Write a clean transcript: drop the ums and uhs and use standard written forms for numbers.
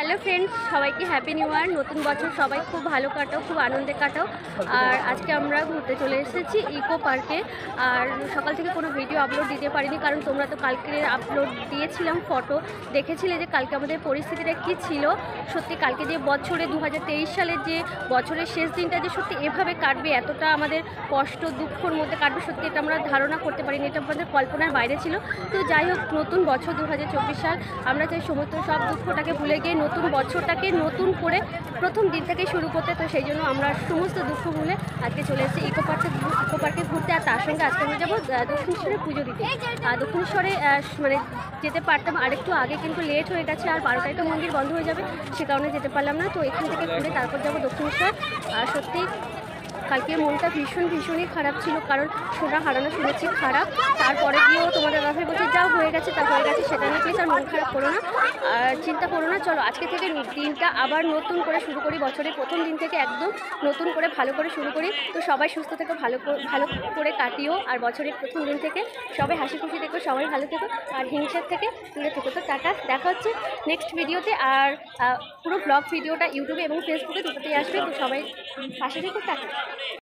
Hello friends, সবাইকে happy new year. নতুন বছর সবাই খুব ভালো কাটাও, খুব আনন্দে কাটাও। আর আজকে আমরা ঘুরতে চলে এসেছি ইকো পার্কে। আর সকাল থেকে কোনো ভিডিও আপলোড দিতে পারিনি, কারণ তোমরা তো কালকে আপলোড দিয়েছিলাম, ফটো দেখেছিলে যে কালকে আমাদের পরিস্থিতিটা কী ছিল। সত্যি কালকে যে বছরে 2023 সালের যে বছরের শেষ দিনটা যে সত্যি এভাবে কাটবে, এতটা আমাদের কষ্ট দুঃখর মধ্যে কাটবে, সত্যি এটা আমরা ধারণা করতে পারিনি, এটা আমাদের কল্পনার বাইরে ছিল। তো যাই হোক, নতুন বছর 2024 সাল, আমরা চাই সমস্ত সব দুঃখটাকে ভুলে গিয়ে নতুন বছরটাকে নতুন করে প্রথম দিন থেকে শুরু করতে। তো সেই জন্য আমরা সমস্ত দুঃখ ভুলে আজকে চলে এসেছি ইকো পার্কে ঘুরতে। আর তার সঙ্গে আজকে আমরা যাবো দক্ষিণেশ্বরে পুজো দিতে। আর দক্ষিণেশ্বরে মানে যেতে পারতাম আরেকটু আগে, কিন্তু লেট হয়ে গেছে, আর 12টায় তো মন্দির বন্ধ হয়ে যাবে, সে কারণে যেতে পারলাম না। তো এখান থেকে ঘুরে তারপর যাবো দক্ষিণেশ্বর। আর সত্যি কালকে মনটা ভীষণই খারাপ ছিল, কারণ সোনা হারানো শুনেছি খারাপ। তারপরে গিয়েও তোমাদের কথাই বলছি, যা হয়ে গেছে তা হয়ে গেছে, সেটা নিয়ে প্লিজ আর মন খারাপ করো না, আর চিন্তা করো না। চলো আজকে থেকে দিনটা আবার নতুন করে শুরু করি, বছরের প্রথম দিন থেকে একদম নতুন করে ভালো করে শুরু করি। তো সবাই সুস্থ থেকো, ভালো করে কাটিও, আর বছরের প্রথম দিন থেকে সবাই হাসি খুশি থেকো, সবাই ভালো থেকো, আর হিংসার থেকে দূরে থেকো। তো টাটা, দেখা হচ্ছে নেক্সট ভিডিওতে। আর পুরো ব্লগ ভিডিওটা ইউটিউবে এবং ফেসবুকে দুটোতেই আসবে, তো সবাই পাশে থেকো। টাটা।